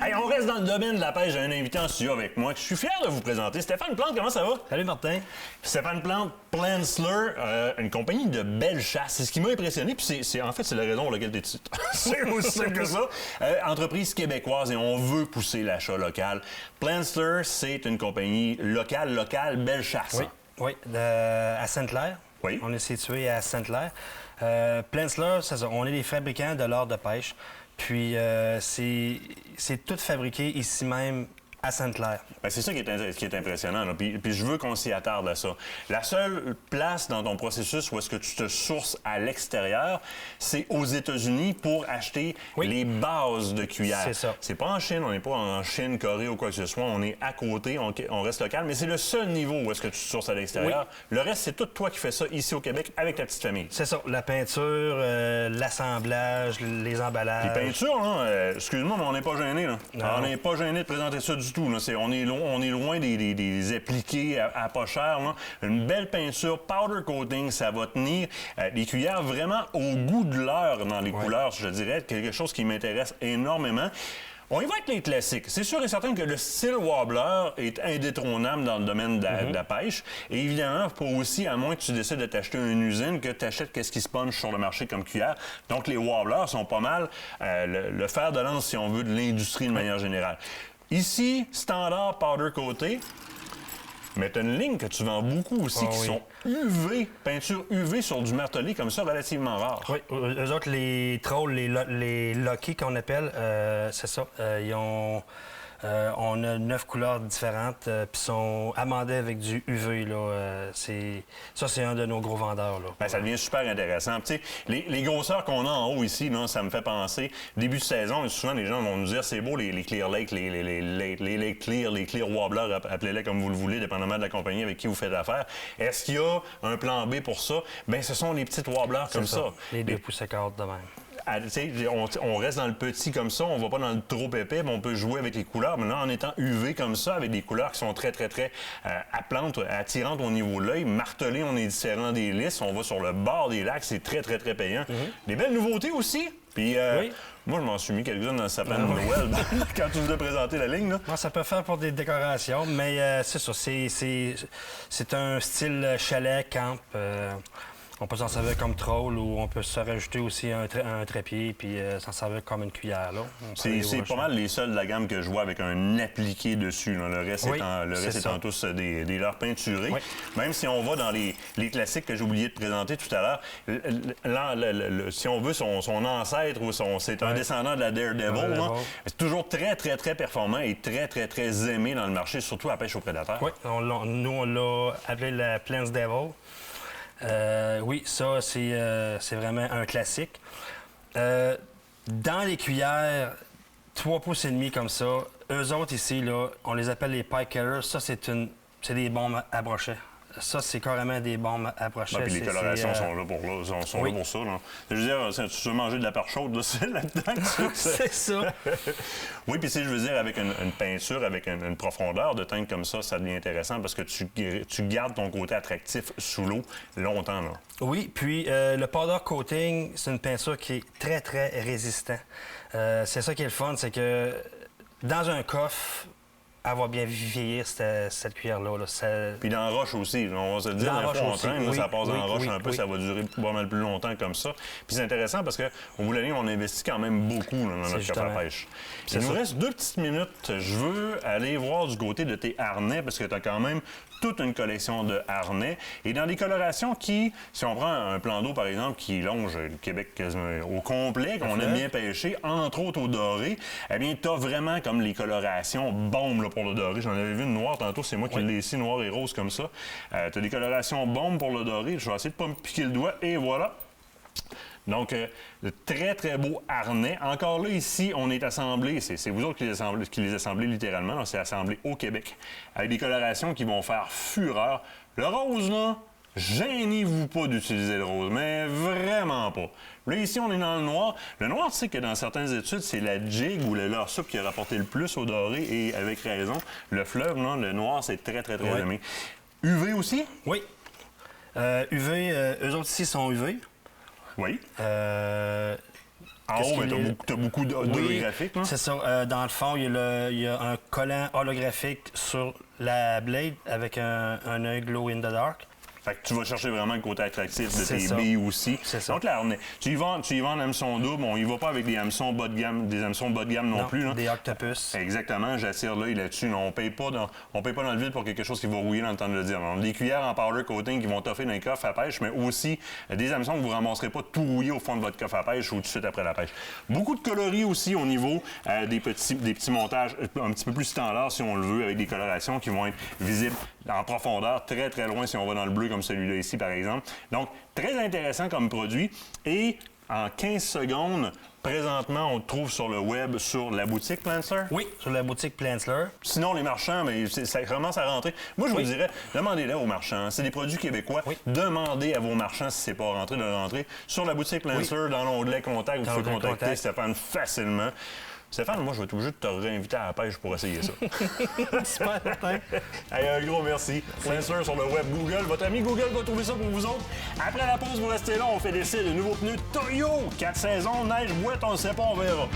Hey, on reste dans le domaine de la pêche. J'ai un invité en studio avec moi que je suis fier de vous présenter. Stéphane Plante, comment ça va? Salut Martin. Stéphane Plante, Plantslr, une compagnie de belle chasse. C'est ce qui m'a impressionné, puis c'est la raison pour laquelle tu es ici. C'est aussi simple que ça. Entreprise québécoise et on veut pousser l'achat local. Plantslr, c'est une compagnie locale, belle chasse. Oui, à Sainte-Claire. Oui. On est situé à Sainte-Claire. Plantslr, c'est ça. On est les fabricants de leurre de pêche. Puis c'est tout fabriqué ici même à Sainte-Claire. Ben, c'est ça qui est impressionnant. Là. Puis je veux qu'on s'y attarde à ça. La seule place dans ton processus où est-ce que tu te sources à l'extérieur, c'est aux États-Unis pour acheter les bases de cuillères. C'est ça. C'est pas en Chine, on n'est pas en Chine, Corée ou quoi que ce soit. On est à côté, on reste local, mais c'est le seul niveau où est-ce que tu te sources à l'extérieur. Oui. Le reste, c'est tout toi qui fais ça ici au Québec avec ta petite famille. C'est ça. La peinture, l'assemblage, les emballages. Les peintures, là, excuse-moi, mais on n'est pas gêné. On n'est pas gêné de présenter ça du tout. Là. On est loin des appliqués à pas cher. Là. Une belle peinture, powder coating, ça va tenir. Les cuillères vraiment au goût de l'heure dans les couleurs, je dirais. Quelque chose qui m'intéresse énormément. On y va avec les classiques. C'est sûr et certain que le style Wobbler est indétrônable dans le domaine de la pêche. Et évidemment, pas aussi, à moins que tu décides de t'acheter une usine, que tu achètes qu'est-ce qui se punch sur le marché comme cuillère. Donc, les Wobblers sont pas mal le fer de lance, si on veut, de l'industrie de manière générale. Ici, standard powder coaté. Mais tu as une ligne que tu vends beaucoup aussi qui sont UV, peinture UV sur du martelé comme ça, relativement rare. Oui, eux autres, les trolls, les Lucky qu'on appelle, c'est ça. On a 9 couleurs différentes, puis sont amendés avec du UV. Là, c'est un de nos gros vendeurs. Là. Ben, ça devient super intéressant. Tu sais, les grosseurs qu'on a en haut ici, là, ça me fait penser, début de saison, souvent les gens vont nous dire c'est beau les Clear Lake, les Lake Clear, les Clear Wobbler, appelez-les comme vous le voulez, dépendamment de la compagnie avec qui vous faites affaire. Est-ce qu'il y a un plan B pour ça? Bien, ce sont les petites Wobblers comme ça. Les 2 pouces à quart de même. On reste dans le petit comme ça, on va pas dans le trop épais, mais on peut jouer avec les couleurs. Mais là, en étant UV comme ça, avec des couleurs qui sont très appelantes, attirantes au niveau de l'œil, martelées, on est différent des lisses, on va sur le bord des lacs, c'est très payant. Des belles nouveautés aussi. Puis moi, je m'en suis mis quelques-unes dans le sapin de Noël quand tu nous as présenté la ligne. Là. Bon, ça peut faire pour des décorations, mais c'est ça, c'est un style chalet, camp. On peut s'en servir comme troll ou on peut se rajouter aussi un trépied puis s'en servir comme une cuillère. C'est pas mal les seuls de la gamme que je vois avec un appliqué dessus. Là. Le reste étant tous des leurres peinturés. Oui. Même si on va dans les classiques que j'ai oublié de présenter tout à l'heure, si on veut, son ancêtre ou c'est un descendant de la Daredevil, c'est toujours très performant et très aimé dans le marché, surtout à la pêche aux prédateurs. Oui, nous on l'a appelé la Plants Devil. Oui, ça, c'est vraiment un classique. Dans les cuillères, 3 pouces et demi comme ça, eux autres ici, là, on les appelle les pike cutters. Ça, c'est des bombes à brochet. Ça, c'est carrément des bombes à brochet. Puis les colorations sont là pour ça. Là. Je veux dire, tu veux manger de la peur chaude, là, c'est là-dedans. C'est ça. Oui, puis je veux dire, avec une peinture, avec une profondeur de teinte comme ça devient intéressant parce que tu gardes ton côté attractif sous l'eau longtemps. Là. Oui, puis le powder coating, c'est une peinture qui est très résistant. C'est ça qui est le fun, c'est que dans un coffre, elle va bien vieillir, cette cuillère-là. Là. Puis dans la roche aussi. On va se dire, dans on traîne, ça passe dans la roche un peu, ça va durer pas mal plus longtemps comme ça. Puis c'est intéressant parce qu'au bout de la ligne, on investit quand même beaucoup là, dans notre coffre à pêche. Il nous reste 2 petites minutes. Je veux aller voir du côté de tes harnais parce que tu as quand même toute une collection de harnais. Et dans des colorations qui, si on prend un plan d'eau, par exemple, qui longe le Québec quasiment au complet, qu'on aime bien pêcher, entre autres au doré, eh bien, tu as vraiment comme les colorations bombes là, pour le doré. J'en avais vu une noire tantôt, c'est moi qui l'ai ici, noir et rose comme ça. Tu as des colorations bombes pour le doré. Je vais essayer de pas me piquer le doigt et voilà. Donc, de très beaux harnais. Encore là, ici, on est assemblé, c'est vous autres qui les assemblez littéralement, c'est assemblé au Québec, avec des colorations qui vont faire fureur. Le rose, là, gênez-vous pas d'utiliser le rose, mais vraiment pas. Là, ici, on est dans le noir. Le noir, tu sais que dans certaines études, c'est la jig ou le leurre souple qui a rapporté le plus au doré, et avec raison. Le fleuve, là, le noir, c'est très aimé. UV aussi? Oui. UV, eux autres ici sont UV. Oui. En haut, mais tu as beaucoup d'holographique. Oui, c'est ça. Dans le fond, il y a un collant holographique sur la blade avec un œil glow in the dark. Fait que tu vas chercher vraiment le côté attractif de tes ça. billes aussi. C'est ça. Donc là, tu y vas en hameçon double. On y va pas avec des hameçons bas de gamme, non plus. Là. Des octopus. Exactement. J'attire l'œil là-dessus. Là, on paye pas dans le vide pour quelque chose qui va rouiller dans le temps de le dire. On a des cuillères en powder coating qui vont toffer dans les coffres à pêche, mais aussi des hameçons que vous ne ramasserez pas tout rouillé au fond de votre coffre à pêche ou tout de suite après la pêche. Beaucoup de coloris aussi au niveau des petits montages un petit peu plus standards, si on le veut, avec des colorations qui vont être visibles en profondeur, très, très loin si on va dans le bleu comme celui-là ici, par exemple. Donc, très intéressant comme produit. Et en 15 secondes, présentement, on le trouve sur le web, sur la boutique Plantster. Oui, sur la boutique Plantster. Sinon, les marchands, mais ça commence à rentrer. Moi, je vous dirais, demandez-les aux marchands. C'est des produits québécois. Oui. Demandez à vos marchands si c'est pas rentré de le rentrer. Sur la boutique Plantster, dans l'onglet Contact, vous pouvez contacter Stéphane facilement. Stéphane, moi, je vais être obligé de te réinviter à la pêche pour essayer ça. Super, Martin. Hey, un gros merci. Plantster sur le web Google. Votre ami Google va trouver ça pour vous autres. Après la pause, vous restez là. On fait l'essai de nouveaux pneus Toyo. 4 saisons, neige, boîte, on ne sait pas, on verra.